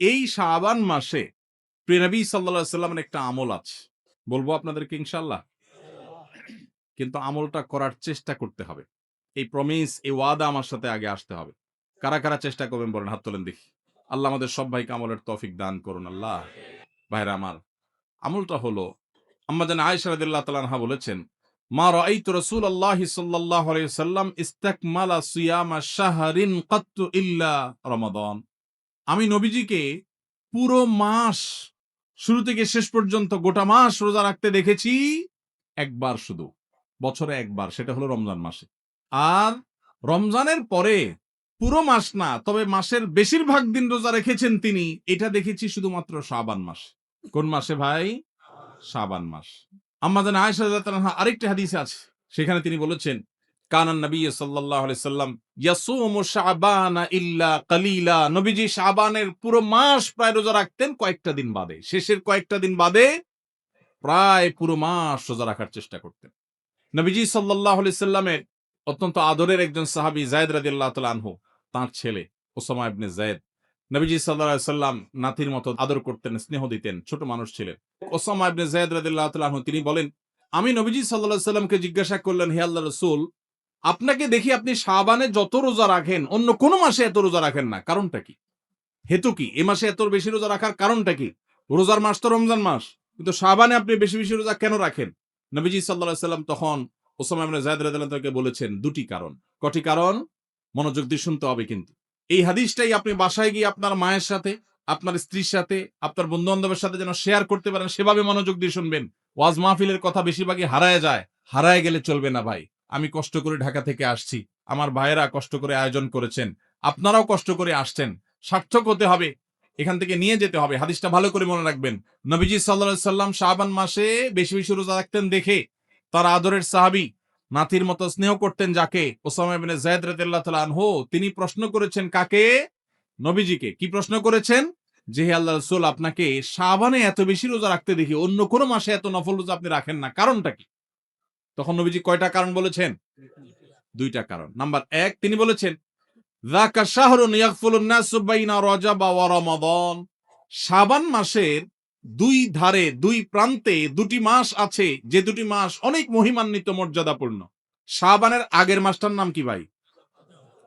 এই শাবান মাসে প্রিয় নবী সাল্লাল্লাহু আলাইহি সাল্লামের একটা আমল আছে, বলবো আপনাদেরকে ইনশাআল্লাহ। কিন্তু আমলটা করার চেষ্টা করতে হবে। এই প্রমিস, এই ওয়াদা আমার সাথে আগে আসতে হবে। কারা কারা চেষ্টা করবেন বলেন, হাত তোলেন দেখি। আল্লাহ আমাদের সব ভাইকে আমলের তৌফিক দান করুন আল্লাহ। ভাইরা আমার, আমলটা হলো, আম্মা জান আয়েশা রাদিয়াল্লাহু তাআলা আনহা বলেছেন, মা রাআইতু রাসূলুল্লাহি সাল্লাল্লাহু আলাইহি ওয়াসাল্লাম ইসতাকমালা সিয়ামা শাহরিন কাত্তু ইল্লা রমাদান। আমি নবীজিকে পুরো মাস, শুরু থেকে শেষ পর্যন্ত গোটা মাস রোজা রাখতে দেখেছি একবার শুধু, বছরে একবার, সেটা হলো রমজান মাসে। আর রমজানের পরে পুরো মাস না, তবে মাসের বেশিরভাগ দিন রোজা রেখেছেন তিনি, এটা দেখেছি শুধুমাত্র শাবান মাস। কোন মাসে ভাই? শাবান মাস। আম্মা জান আয়েশা রাদিয়াল্লাহু আনহা আরেকটি হাদিসে আছে, সেখানে তিনি বলেছেন, কানান নবী সাল্লাল্লাহু আলাইহি সাল্লাম ইয়াসুমু শাবানা ইল্লা কালিলা। নবীজি শাবানের পুরো মাস প্রায় রোজা রাখতেন, কয়েকটা দিন বাদে, শেষের কয়েকটা দিন বাদে প্রায় পুরো মাস রোজা রাখার চেষ্টা করতেন। নবীজি সাল্লাল্লাহু আলাইহি সাল্লামের অত্যন্ত আদরের একজন সাহাবী যায়েদ রাদিয়াল্লাহু তাআলা আনহু, তার ছেলে উসামা ইবনে যায়েদ, নবীজি সাল্লাল্লাহু আলাইহি সাল্লাম নাতির মতো আদর করতেন, স্নেহ দিতেন, ছোট মানুষ ছিলেন। উসামা ইবনে যায়েদ রাদিয়াল্লাহু তাআলা আনহু তিনি বলেন, আমি নবীজি সাল্লাল্লাহু আলাইহি সাল্লামকে জিজ্ঞাসা করলেন, হে আল্লাহর রাসূল, আপনাকে দেখি আপনি শাবানে যত রোজা রাখেন অন্য কোন মাসে এত রোজা রাখেন না, কারণটা কি? হেতু কি? এ মাসে এত বেশি রোজা রাখার কারণটা কি? রোজার মাস তো রমজান মাস, কিন্তু শাবানে আপনি বেশি বেশি রোজা কেন রাখেন? নবীজি সাল্লাল্লাহু আলাইহি সাল্লাম তখন উসামা ইবনে যায়েদ রাদিয়াল্লাহু তাআলাকে বলেছেন দুটি কারণ। কটি কারণ? মনোযোগ দিয়ে শুনতে হবে কিন্তু। এই হাদিসটাই আপনি বাসায় গিয়ে আপনার মায়ের সাথে, আপনার স্ত্রীর সাথে, আপনার বন্ধু-বান্ধবের সাথে যেন শেয়ার করতে পারেন, সেভাবে মনোযোগ দিয়ে শুনবেন। ওয়াজ মাহফিলের কথা বেশিরভাগই হারায় যায়। হারায় গেলে চলবে না ভাই। আমি কষ্ট করে ঢাকা থেকে আসছি, আমার ভাইয়েরা কষ্ট করে আয়োজন করেছেন, আপনারাও কষ্ট করে আসছেন। সার্থক হতে হবে, এখান থেকে নিয়ে যেতে হবে। হাদিসটা ভালো করে মনে রাখবেন। নবীজি সাল্লাল্লাহু আলাইহি সাল্লাম শাবান মাসে বেশি বেশি রোজা রাখতেন দেখে তার আদরের সাহাবী, নাতির মতো স্নেহ করতেন যাকে, উসামা ইবনে যায়েদ রাদিয়াল্লাহু তাআলা আনহু, তিনি প্রশ্ন করেছেন কাকে? নবীজিকে। কি প্রশ্ন করেছেন? যে হে আল্লাহর রাসূল, আপনাকে শাবানে এত বেশি রোজা রাখতে দেখি, অন্য কোন মাসে এত নফল রোজা আপনি রাখেন না, কারণটা কি? তখন নবীজি কয়টা কারণ বলেছেন? দুইটা কারণ। নাম্বার ১, তিনি বলেছেন, যাকা শাহরুন ইয়াগফুলুন নাসু বাইনা রজব ওয়া রমাদান। শাবান মাসের দুই ধারে, দুই প্রান্তে দুটি মাস আছে, যে দুটি মাস অনেক মহিমান্বিত, মর্যাদাপূর্ণ। শাবানের আগের মাসটার নাম কি ভাই?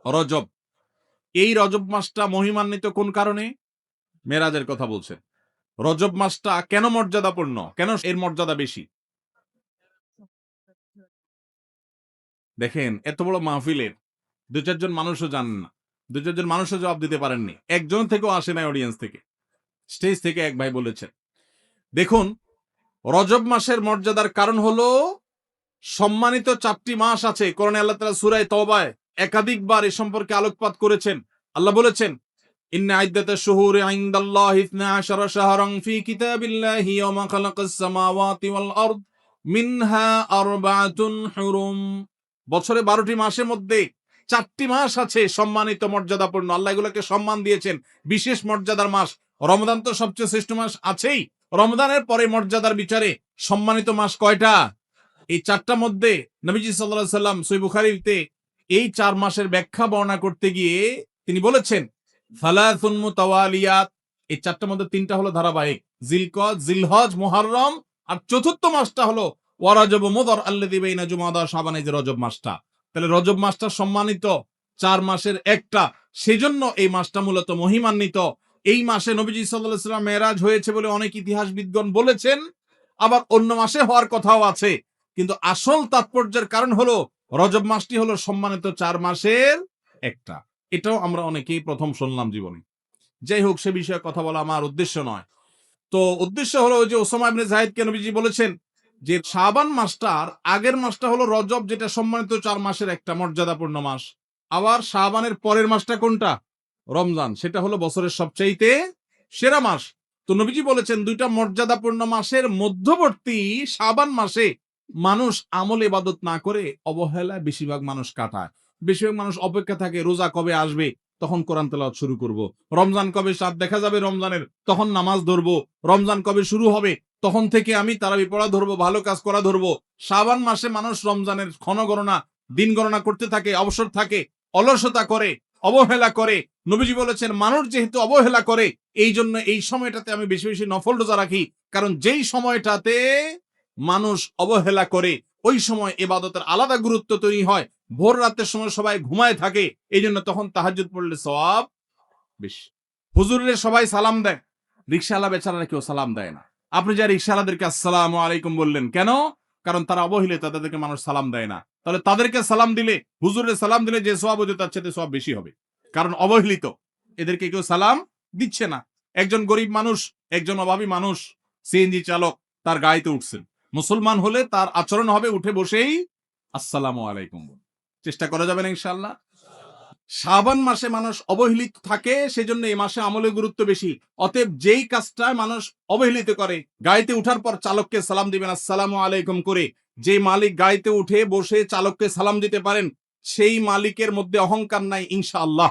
রজব। এই রজব মাসটা মহিমান্বিত কোন কারণে? মেরাজের কথা বলছেন। রজব মাসটা কেন মর্যাদাপূর্ণ? কেন এর মর্যাদা বেশি? দেখেন, এত বড় মাহফিলের ২-৪ জন মানুষও জানেন না, ২-৪ জন মানুষও জবাব দিতে পারেননি, একজন থেকেও আসে নাই অডিয়েন্স থেকে। স্টেজ থেকে এক ভাই বলেছেন, দেখুন, রজব মাসের মর্যাদার কারণ হলো সম্মানিত ৪টি মাস আছে। কোরআনে আল্লাহ তাআলা সূরা তাওবায় একাধিকবার এ সম্পর্কে আলোকপাত করেছেন। আল্লাহ বলেছেন, ইন্না ইদ্দাতাশ শুহুরি ইনদাল্লাহি 12 শাহরান ফি কিতাবিল্লাহি ওয়ামা খালাকাস সামাওয়াতি ওয়াল আরদ মিনহা আরবাআতুন হুরুম। বছরে 12টি মাসের মধ্যে 4টি মাস আছে সম্মানিত, মর্যাদাপূর্ণ। আল্লাহ এগুলোকে সম্মান দিয়েছেন, বিশেষ মর্যাদার মাস। রমজান তো সবচেয়ে শ্রেষ্ঠ মাস আছেই, রমজানের পরে মর্যাদার বিচারে সম্মানিত মাস কয়টা? এই 4টার মধ্যে নবীজি সাল্লাল্লাহু আলাইহি সাল্লাম সহিহ বুখারীতে এই 4 মাসের ব্যাখ্যা বর্ণনা করতে গিয়ে তিনি বলেছেন, সালাসুন মুতাওয়ালিয়াত। এই 4টার মধ্যে 3টা হলো ধারাবাহিক, জিলকদ, জিলহজ, মুহররম, আর চতুর্থ মাসটা হলো ওয়া রজব মুদর আল্লাযী বাইনা জুমাদা শাবান, এই যে রজব মাসটা। তাহলে রজব মাসটা সম্মানিত 4 মাসের একটা, সেজন্য এই মাসটা মূলত মহিমান্বিত। এই মাসে নবীজি সাল্লাল্লাহু আলাইহি সাল্লাম মেরাজ হয়েছে বলে অনেক ইতিহাসবিদগণ বলেছেন, আবার অন্য মাসে হওয়ার কথাও আছে। কিন্তু আসল তাৎপর্যের কারণ হলো রজব মাসটি হলো সম্মানিত 4 মাসের একটা। এটাও আমরা অনেকেই প্রথম শুনলাম জীবনে। যাই হোক, সে বিষয়ে কথা বলা আমার উদ্দেশ্য নয়। তো উদ্দেশ্য হলো ওই যে উসামা ইবনে যায়েদকে নবীজি বলেছেন যে শাবান মাসটার আগের মাসটা হলো রজব, যেটা সম্মানিত 4 মাসের একটা, মর্যাদাপূর্ণ মাস। আবার শাবানের পরের মাসটা কোনটা? রমজান, সেটা হলো বছরের সবচাইতে সেরা মাস। তো নবীজি বলেছেন দুইটা মর্যাদাপূর্ণ মাসের মধ্যবর্তী শাবান মাসে মানুষ আমল ইবাদত না করে অবহেলায় বেশিরভাগ মানুষ কাটায়। বেশিরভাগ মানুষ অপেক্ষা থাকে রোজা কবে আসবে, তখন কোরআন তেলাওয়াত শুরু করব। রমজান কবে চাঁদ দেখা যাবে রমজানের, তখন নামাজ ধরবো। রমজান কবে শুরু হবে, তখন থেকে আমি তারাবি পড়া ধরবো, ভালো কাজ করা ধরবো। শাবান মাসে মানুষ রমজানের ক্ষণ গণনা, দিন গণনা করতে থাকে, অবসর থাকে, অলসতা করে, অবহেলা করে। নবীজি বলেছেন মানুষ যেহেতু অবহেলা করে এই জন্য এই সময়টাতে আমি বেশি বেশি নফল রোজা রাখি, কারণ যেই সময়টাতে মানুষ অবহেলা করে ওই সময় ইবাদতের আলাদা গুরুত্ব তৈরি হয়। ভোর রাতের সময় সবাই ঘুমায় থাকে, এই জন্য তখন তাহাজ্জুদ পড়লে সওয়াব বেশি। হুজুরের সবাই সালাম দেয়, রিকশাওয়ালা বেচারারা কেউ সালাম দেয় না। আপনি যা রিকশাওয়ালাদেরকে আসসালামু আলাইকুম বললেন কেন? কারণ তারা অবহেলিত, তাদেরকে মানুষ সালাম দেয় না। তাহলে তাদেরকে সালাম দিলে, হুজুরের সালাম দিলে যে সওয়াব হতো তার চেয়ে সওয়াব বেশি হবে, কারণ অবহেলিত, এদেরকে কেউ সালাম দিচ্ছে না। একজন গরিব মানুষ, একজন অভাবী মানুষ, সিএনজি চালক, তার গাড়িতে উঠছেন, মুসলমান হলে তার আচরণ হবে উঠে বসেই আসসালামু আলাইকুম। চেষ্টা করা যাবে না ইনশাআল্লাহ? শাবান মাসে মানুষ অবহেলিত থাকে, সেজন্য এই মাসে আমলের গুরুত্ব বেশি। অতএব যেই কাজটা মানুষ অবহেলিত করে, গাড়িতে উঠার পর চালককে সালাম দিবেন আসসালামু আলাইকুম করে। যে মালিক গাড়িতে উঠে বসে চালককে সালাম দিতে পারেন, সেই মালিকের মধ্যে অহংকার নাই ইনশাআল্লাহ,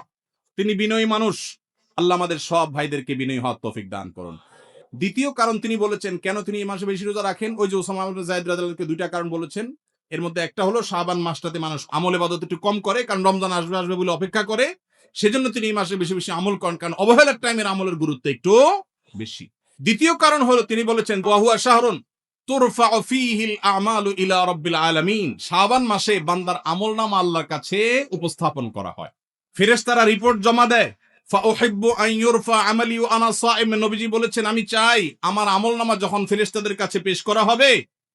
তিনি বিনয়ী মানুষ। আল্লাহ আমাদের সব ভাইদেরকে বিনয়ী হওয়ার তৌফিক দান করুন। দ্বিতীয় কারণ তিনি বলেছেন কেন তিনি এই মাসে বেশি রোজা রাখেন, ওই যে ওসামা ইবনে যায়েদ রাদিয়াল্লাহু আনহু দুইটা কারণ বলেছেন। এর মধ্যে একটা হলো শাবান মাসটাতে মানুষ আমল ইবাদত একটু কম করে, কারণ রমজান আসবে আসবে বলে অপেক্ষা করে, সেজন্য তিনি এই মাসে বেশি বেশি আমল করেন, কারণ অবহেলার টাইমের আমলের গুরুত্ব একটু বেশি। দ্বিতীয় কারণ হলো তিনি বলেছেন ওয়া হুয়া শাহরুন তুরফাউ ফীহিল আমালু ইলা রাব্বিল আলামিন, শাবান মাসে বান্দার আমলনামা আল্লাহর কাছে উপস্থাপন করা হয়, ফেরেশতারা রিপোর্ট জমা দেয়। ফাউহিব্বু আন ইউরফা আমালি ওয়া আনা সাইম, নবীজি বলেছেন আমি চাই আমার আমলনামা যখন ফেরেশতাদের কাছে পেশ করা হবে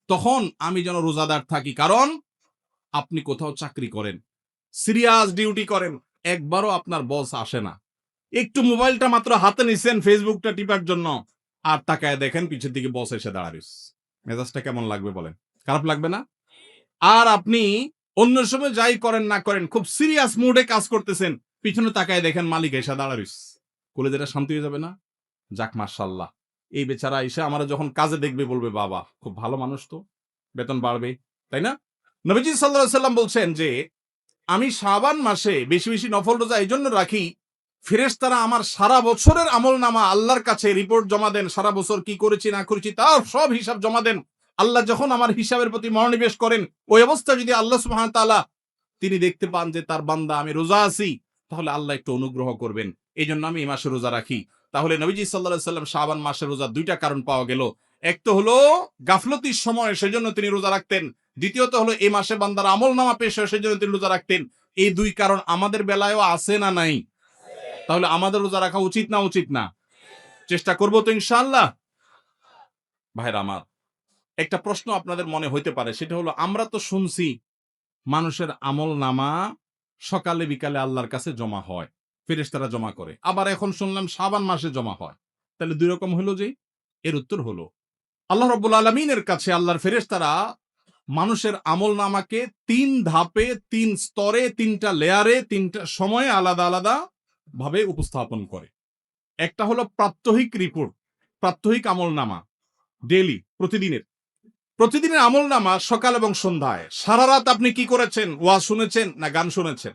তখন আমি যেন রোজাদার থাকি। কারণ আপনি কোথাও চাকরি করেন, সিরিয়াস ডিউটি করেন, একবারও আপনার বস আসে না, একটু মোবাইলটা মাত্র হাতে নিছেন ফেসবুকটা টিপার জন্য, আর তাকায় দেখেন পিছের দিকে বস এসে দাঁড়াইছে, মেজাজটা কেমন লাগবে বলেন? খারাপ লাগবে না? আর আপনি অন্য সময় যাই করেন না করেন খুব সিরিয়াস মুডে কাজ করতেছেন, পিছনে তাকায় দেখেন মালিক এসে দাঁড়াইছে, কলেজেটা শান্তি হয়ে যাবে না? যাক মাশাআল্লাহ, এই বেচারা এসে আমরা যখন কাজে দেখবে বলবে বাবা খুব ভালো মানুষ, তো বেতন বাড়বে, তাই না? নবীজি সাল্লাল্লাহু আলাইহি সাল্লাম বলছেন যে আমি শাবান মাসে বেশি বেশি নফল রোজা এই জন্য রাখি, ফেরেশতারা আমার সারা বছরের আমলনামা আল্লাহর কাছে রিপোর্ট জমা দেন, সারা বছর কি করেছি না করেছি তার সব হিসাব জমা দেন। আল্লাহ যখন আমার হিসাবের প্রতি মনোনিবেশ করেন, ওই অবস্থা যদি আল্লাহ সুবহানাহু ওয়া তাআলা তিনি দেখতে পান যে তার বান্দা আমি রোজা আছি, তাহলে আল্লাহ একটু অনুগ্রহ করবেন, এই জন্য আমি এই মাসে রোজা রাখি। তাহলে নবীজি সাল্লাল্লাহু আলাইহি সাল্লাম শাবান মাসের রোজা দুইটা কারণ পাওয়া গেল। এক তো হলো গাফলতির সময় সেজন্য তিনি রোজা রাখতেন, দ্বিতীয়ত হলো এই মাসে বান্দার আমলনামা পেশ হয় সেজন্য তিনি রোজা রাখতেন। এই দুই কারণ আমাদের বেলায়ও আছে না নাই? তাহলে আমাদের রোজা রাখা উচিত না উচিত না? চেষ্টা করব তো ইনশাআল্লাহ। ভাইরা আমার, একটা প্রশ্ন আপনাদের মনে হইতে পারে, সেটা হলো আমরা তো শুনছি মানুষের আমলনামা সকালে বিকালে আল্লাহর কাছে জমা হয়, ফেরেশতারা জমা করে, আবার এখন শুনলাম শাবান মাসে জমা হয়, তাহলে দুই রকম হলো যে? এর উত্তর হলো আল্লাহ রাব্বুল আলামিনের কাছে আল্লাহর ফেরেশতারা মানুষের আমলনামাকে তিন ধাপে, তিন স্তরে, তিনটা লেয়ারে, তিনটা সময়ে আলাদা আলাদা ভাবে উপস্থাপন করে। একটা হলো প্রাত্যহিক রিপোর্ট, প্রাত্যহিক আমলনামা, ডেইলি, প্রতিদিনের। প্রতিদিনের আমলনামা সকাল এবং সন্ধ্যায়, সারা রাত আপনি কি করেছেন, ওয়াজ শুনেছেন না গান শুনেছেন,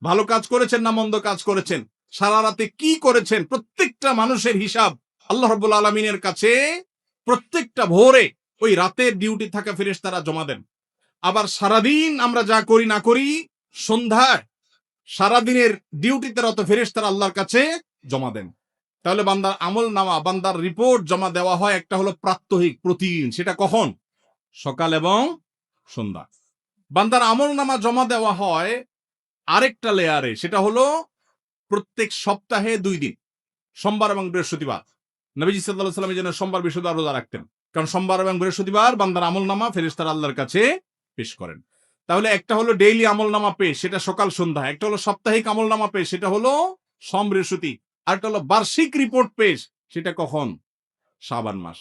ভালো কাজ করেছেন না মন্দ কাজ করেছেন, সারা রাতে কি করেছেন, প্রত্যেকটা মানুষের হিসাব আল্লাহ রাব্বুল আলামিনের কাছে প্রত্যেকটা ভোরে ওই রাতের ডিউটি থাকা ফেরেশতারা জমা দেন। আবার সারাদিন আমরা যা করি না করি, সন্ধ্যায় সারাদিনের ডিউটিতে রত ফেরেশতারা আল্লাহর কাছে জমা দেন। তাহলে বান্দার আমলনামা, বান্দার রিপোর্ট জমা দেওয়া হয়, একটা হলো প্রাত্যহিক, প্রতিদিন, সেটা কখন? সকাল এবং সন্ধ্যা। বান্দার আমলনামা জমা দেওয়া হয় আরেকটা লেয়ারে, সেটা হলো প্রত্যেক সপ্তাহে 2 দিন, সোমবার এবং বৃহস্পতিবার। নবীজি সাল্লাল্লাহু আলাইহি ওয়াসাল্লাম যেন সোমবার বৃহস্পতিবার রোজা রাখতেন, কারণ সোমবার এবং বৃহস্পতিবার বান্দার আমলনামা ফেরেশতারা আল্লাহর কাছে পেশ করেন। তাহলে একটা হলো ডেইলি আমলনামা পেশ, সেটা সকাল সন্ধ্যা, একটা হলো সাপ্তাহিক আমলনামা পেশ, সেটা হলো সোম বৃহস্পতি, আরেকটা হলো বার্ষিক রিপোর্ট পেশ, সেটা কখন? শাবান মাস।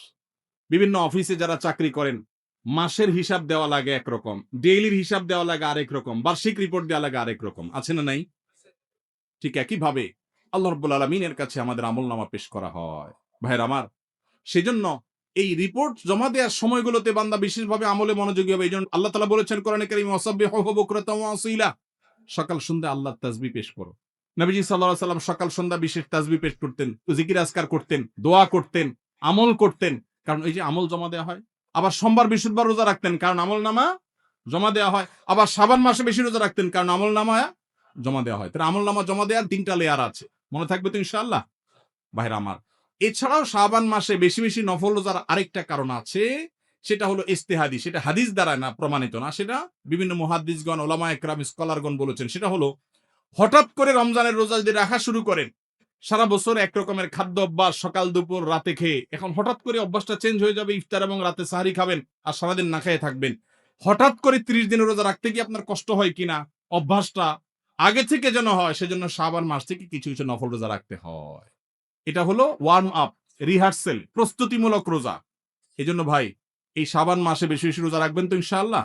বিভিন্ন অফিসে যারা চাকরি করেন, মাসের হিসাব দেওয়া লাগে একরকম, ডেইলির হিসাব দেওয়া লাগে আরেক রকম, বার্ষিক রিপোর্ট দেওয়া লাগে আরেক রকম, আছে না নাই? ঠিক একইভাবে আল্লাহ রাব্বুল আলামিনের কাছে আমাদের আমলনামা পেশ করা হয়। ভাইরা আমার, সেজন্য এই রিপোর্ট জমা দেওয়ার সময়গুলোতে বান্দা বিশেষভাবে আমলে মনোযোগী হবে। এইজন্য আল্লাহ তাআলা বলেছেন কোরআনে কারীমে ওয়াসাব্বিহুহু বুকরাতাও ওয়া আসীলা, সকাল সন্ধ্যা আল্লাহর তাসবিহ পেশ করো। নবীজি সাল্লাল্লাহু আলাইহি ওয়াসাল্লাম সকাল সন্ধ্যা বিশেষ তাসবিহ পেশ করতেন, জিকির আজকার করতেন, দোয়া করতেন, আমল করতেন, কারণ এই যে আমল জমা দেওয়া হয়। আবার সোমবার বৃহস্পতিবার রোজা রাখতেন, কারণ আমলনামা জমা দেওয়া হয়। আবার শাবান মাসে বেশি রোজা রাখতেন, কারণ আমলনামা জমা দেওয়া হয়। তাহলে আমলনামা জমা দেওয়ার 3টা লেয়ার আছে। মনে থাকবে তো ইনশাআল্লাহ ভাইরা আমার। এছাড়াও শাবান মাসে বেশি বেশি নফল রোজার আরেকটা কারণ আছে, সেটা হলো ইস্তেহাদি, সেটা হাদিস দ্বারা না প্রমাণিত না, সেটা বিভিন্ন মুহাদ্দিসগণ, ওলামা একরাম, স্কলারগণ বলেছেন। সেটা হলো হঠাৎ করে রমজানের রোজা যদি রাখা শুরু করেন, সারা বছর একরকমের খাদ্য অভ্যাস, সকাল দুপুর রাতে খেয়ে, এখন হঠাৎ করে অভ্যাসটা চেঞ্জ হয়ে যাবে, ইফতার এবং রাতে সাহারি খাবেন আর সারাদিন না খেয়ে থাকবেন। হঠাৎ করে 30 দিনের রোজা রাখতে কি আপনার কষ্ট হয় কিনা, অভ্যাসটা আগে থেকে যেন হয়, সেজন্য শাবান মাস থেকে কিছু কিছু নফল রোজা রাখতে হয়। এটা হলো ওয়ার্ম আপ, রিহার্সেল, প্রস্তুতিমূলক রোজা। এই জন্য ভাই এই শাবান মাসে বেশি বেশি রোজা রাখবেন তো ইনশাআল্লাহ।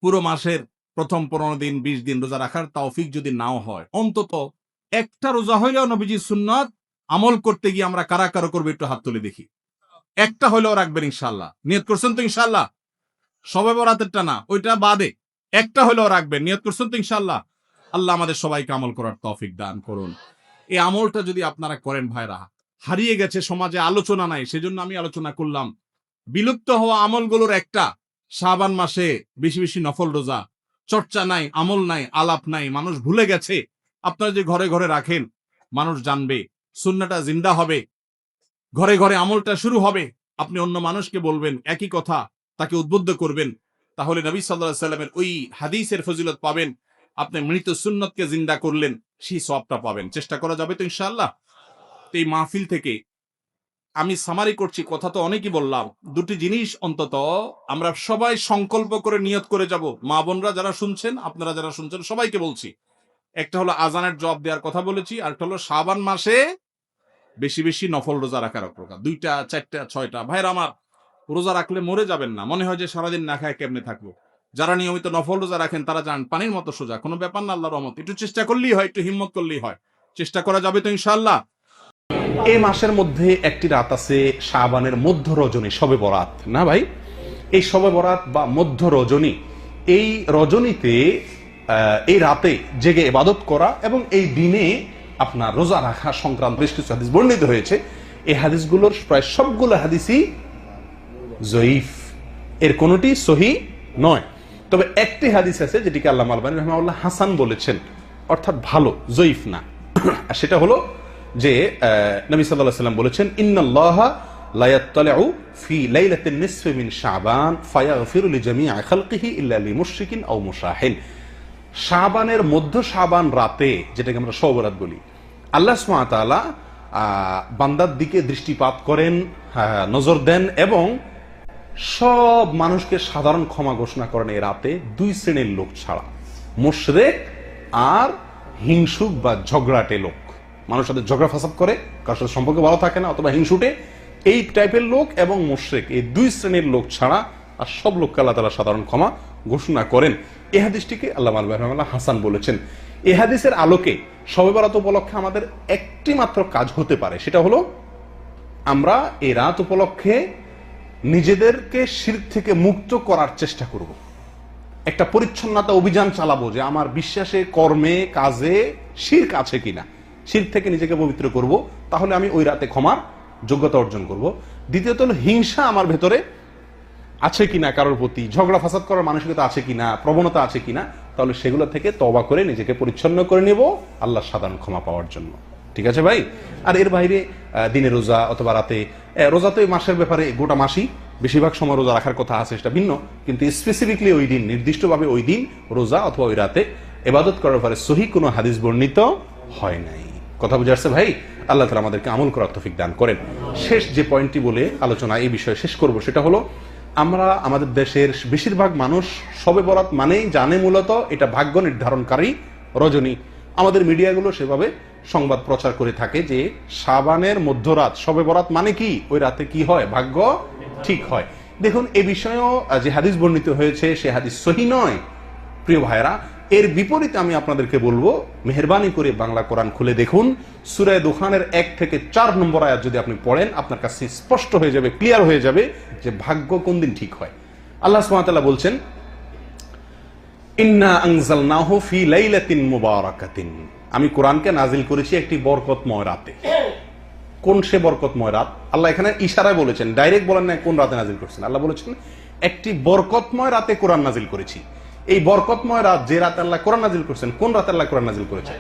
পুরো মাসের প্রথম 15 দিন 20 দিন রোজা রাখার তৌফিক যদি নাও হয়, অন্তত একটা রোজা হইলেও নবীজির সুন্নাত আমল করতে গিয়ে আমরা কারা কারা করবে একটু হাত তুলে দেখি। একটা হইলেও রাখবেন ইনশাআল্লাহ। নিয়ত করছেন তো ইনশাআল্লাহ? সবে বরাতেরটা না, ওইটা বাদে একটা হইলেও রাখবেন। নিয়ত করছেন তো ইনশাআল্লাহ? আল্লাহ আমাদের সবাইকে আমল করার তৌফিক দান করুন। এই আমলটা যদি আপনারা করেন ভাইরা, হারিয়ে গেছে, সমাজে আলোচনা নাই, সেজন্য আমি আলোচনা করলাম। বিলুপ্ত হওয়া আমলগুলোর একটা শাবান মাসে বেশি বেশি নফল রোজা। চর্চা নাই, আমল নাই, আলাপ নাই, মানুষ ভুলে গেছে। আপনারা যে ঘরে ঘরে রাখেন, মানুষ জানবে, সুন্নাহটা জিন্দা হবে, ঘরে ঘরে আমলটা শুরু হবে। আপনি অন্য মানুষকে বলবেন একই কথা, তাকে উদ্বুদ্ধ করবেন, তাহলে নবী সাল্লাল্লাহু আলাইহি সাল্লামের ওই হাদিসের ফজিলত পাবেন। আপনি মৃত সুন্নতকে জিন্দা করলেন, সেই সওয়াবটা পাবেন। চেষ্টা করা যাবে তো ইনশাআল্লাহ। তো এই মাহফিল থেকে আমি সামারি করছি, কথা তো অনেকই বললাম। দুটি জিনিস অন্তত আমরা সবাই সংকল্প করে নিয়ত করে যাব। মা বোনরা যারা শুনছেন, আপনারা যারা শুনছেন, সবাইকে বলছি, একটা হলো আজানের জবাব দেওয়ার কথা বলেছি, আর একটা হলো শাবান মাসে বেশি বেশি নফল রোজা রাখার প্রকার। 2টা 4টা 6টা ভাইরা আমার, রোজা রাখলে মরে যাবেন না। মনে হয় যে সারাদিন না খায় কেমনে থাকবো। যারা নিয়মিত নফল রোজা রাখেন তারা জান পানির মতো সোজা, কোনো ব্যাপার না, আল্লাহর রহমত। একটু চেষ্টা করলেই হয়, একটু হিম্মত করলেই হয়। চেষ্টা করা যাবে তো ইনশাআল্লাহ। এই মাসের মধ্যে একটি রাত আছে শাবানের মধ্য রজনী, শবে বরাত না ভাই? এই শবে বরাত বা মধ্য রজনী, এই রজনীতে এই রাতে জেগে ইবাদত করা এবং এই দিনে আপনার রোজা রাখা সংক্রান্ত বেশ কিছু হাদিস বর্ণিত হয়েছে। এই হাদিসগুলোর প্রায় সবগুলো হাদিসই জয়ীফ, এর কোনোটি সহি নয়। তবে একটি হাদিস আছে যেটিকে আল্লামা আলবানী রাহিমাহুল্লাহ হাসান বলেছেন, অর্থাৎ ভালো, জয়ীফ না। আর সেটা হলো যে নবী সাল্লাল্লাহু আলাইহি ওয়াসাল্লাম বলেছেন, ইন্নাল্লাহা লা ইয়াত্তালিউ ফি লাইলাতিন নিসফি মিন শাবান ফায়াগফিরু লিজামিই খালকিহি ইল্লা লিমুশরিকিন আও মুশাহিন। শাবানের মধ্য শাবান রাতে, যেটাকে আমরা শবে বরাত বলি, আল্লাহ সুবহানাহু ওয়া তাআলা বান্দার দিকে দৃষ্টিপাত করেন, নজর দেন এবং সব মানুষকে সাধারণ ক্ষমা ঘোষণা করেন এই রাতে, 2 শ্রেণীর লোক ছাড়া, মুশরিক আর হিংসুক বা ঝগড়াটে লোক। মানুষের সাথে ঝগড়া ফাসাদ করে, কারোর সাথে সম্পর্ক ভালো থাকে না, অথবা হিংসুটে, এই টাইপের লোক এবং মুশরিক, এই 2 শ্রেণীর লোক ছাড়া আর সব লোককে আল্লাহ তাআলা সাধারণ ক্ষমা ঘোষণা করেন। এই হাদিসটিকে আল্লামা আলবানী রাহিমাহুল্লাহ হাসান বলেছেন। এই হাদিসের আলোকে শবে বরাত উপলক্ষে আমাদের একটি মাত্র কাজ হতে পারে, সেটা হলো আমরা এই রাত উপলক্ষে নিজেদেরকে শিরক থেকে মুক্ত করার চেষ্টা করব। একটা পরিচ্ছন্নতা অভিযান চালাবো যে আমার বিশ্বাসে, কর্মে, কাজে শিরক আছে কিনা, শিরক থেকে নিজেকে পবিত্র করব, তাহলে আমি ওই রাতে ক্ষমার যোগ্যতা অর্জন করব। দ্বিতীয়ত হলো হিংসা আমার ভেতরে আছে কিনা, কারোর প্রতি ঝগড়া ফাসাদ করার মানসিকতা আছে কিনা, প্রবণতা আছে কিনা, তাহলে সেগুলো থেকে তওবা করে নিজেকে পরিচ্ছন্ন করে নেব আল্লাহর সাধারণ ক্ষমা পাওয়ার জন্য। ঠিক আছে ভাই? আর এর বাইরে দিনে রোজা অথবা রাতে রোজা, তো এই মাসের ব্যাপারে গোটা মাসই বেশিরভাগ সময় রোজা রাখার কথা আছে, সেটা ভিন্ন, কিন্তু স্পেসিফিকলি ওই দিন, নির্দিষ্টভাবে ওই দিন রোজা অথবা ওই রাতে ইবাদত করার ব্যাপারে সহিহ কোনো হাদিস বর্ণিত হয় নাই। কথা বুঝে আসছে ভাই? আল্লাহ তাআলা আমাদেরকে আমল করার তৌফিক দান করেন। শেষ যে পয়েন্টটি বলে আলোচনা এই বিষয়ে শেষ করব, সেটা হলো আমরা, আমাদের দেশের বেশিরভাগ মানুষ শবে বরাত মানেই জানে মূলত এটা ভাগ্য নির্ধারণকারী রজনী। আমাদের মিডিয়াগুলো সেভাবে সংবাদ প্রচার করে থাকে যে শাবানের মধ্যরাত, শবে বরাত মানে কি, ওই রাতে কি হয়, ভাগ্য ঠিক হয়। দেখুন, এ বিষয়েও যে হাদিস বর্ণিত হয়েছে সে হাদিস সহিহ নয় প্রিয় ভাইরা। এর বিপরীতে আমি আপনাদেরকে বলবো, মেহেরবানি করে বাংলা কোরআন খুলে দেখুন, সূরা দুখানের 1 থেকে 4 নম্বর আয়াত যদি আপনি পড়েন, আপনার কাছে স্পষ্ট হয়ে যাবে, ক্লিয়ার হয়ে যাবে যে ভাগ্য কোন দিন ঠিক হয়। আল্লাহ সুবহানাহু ওয়া তাআলা বলছেন, ইন্না আনজালনাহু ফি লাইলাতিন মুবারাকাতিন, আমি কোরআনকে নাজিল করেছি একটি বরকতময় রাতে। কোন সে বরকতময় রাত? আল্লাহ এখানে ইশারায় বলেছেন, ডাইরেক্ট বলেন না কোন রাতে নাজিল করেছেন। আল্লাহ বলেছেন একটি বরকতময় রাতে কোরআন নাজিল করেছি। এই বরকতময় রাত, যে রাতে আল্লাহ কোরআন নাজিল করেছেন, কোন রাতে আল্লাহ কোরআন নাজিল করেছেন?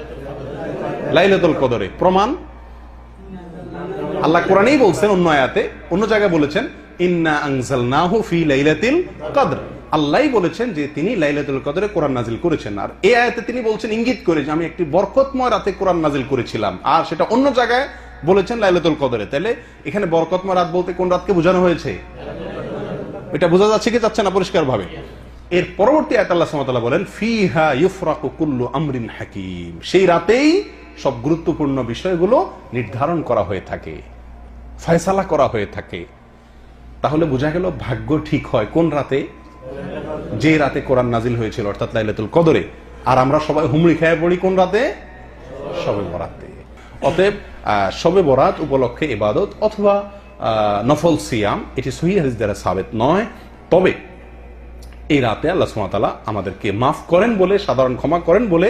লাইলাতুল কদরে। প্রমাণ আল্লাহ কোরআনেই বলছেন, অন্য আয়াতে, অন্য জায়গায় বলেছেন ইন্না আনজালনাহু ফি লাইলাতিল কদর। আল্লাহই বলেছেন যে তিনি লাইলাতুল কদরে কোরআন নাজিল করেছেন। আর এই আয়াতে তিনি বলছেন ইঙ্গিত করে যে আমি একটি বরকতময় রাতে কোরআন নাজিল করেছিলাম, আর সেটা অন্য জায়গায় বলেছেন লাইলাতুল কদরে। তাহলে এখানে বরকতময় রাত বলতে কোন রাতকে বোঝানো হয়েছে? এটা বোঝা যাচ্ছে কি যাচ্ছে না পরিষ্কার ভাবে? এর পরবর্তী আয়াত আল্লাহ সুবহানাহু ওয়া তাআলা বলেন ফিহা ইউফরাকু কুল্লু আমরিন হাকিম। সেই রাতেই সব গুরুত্বপূর্ণ বিষয়গুলো নির্ধারণ করা হয়ে থাকে, ফয়সালা করা হয়ে থাকে। তাহলে বোঝা গেল ভাগ্য ঠিক হয় কোন রাতে? যে রাতে কোরআন নাজিল হয়েছিল, অর্থাৎ লাইলাতুল কদরে। আর আমরা সবাই হুমড়ি খেয়ে পড়ি কোন রাতে? শবে বরাতে। অতএব শবে বরাত উপলক্ষে ইবাদত অথবা নফল সিয়াম এটি সহিহ হাদিস দ্বারা সাবিত নয়। তবে এই রাতে আল্লাহ সুবহানাহু ওয়া তাআলা আমাদেরকে মাফ করেন বলে, সাধারণ ক্ষমা করেন বলে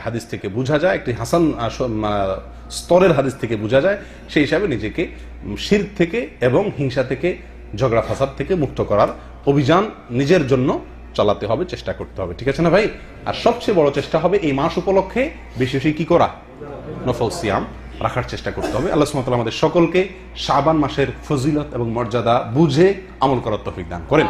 হাদিস থেকে বোঝা যায়, একটি হাসান স্তরের হাদিস থেকে বোঝা যায়। সেই হিসাবে নিজেকে শিরক থেকে এবং হিংসা থেকে, ঝগড়া ফাসাদ থেকে মুক্ত করার অভিযান নিজের জন্য চালাতে হবে, চেষ্টা করতে হবে। ঠিক আছে না ভাই? আর সবচেয়ে বড় চেষ্টা হবে এই মাস উপলক্ষে বেশি বেশি কি করা? নফল সিয়াম রাখার চেষ্টা করতে হবে। আল্লাহ সুবহানাহু ওয়া তাআলা আমাদের সকলকে শাবান মাসের ফজিলত এবং মর্যাদা বুঝে আমল করার তৌফিক দান করেন।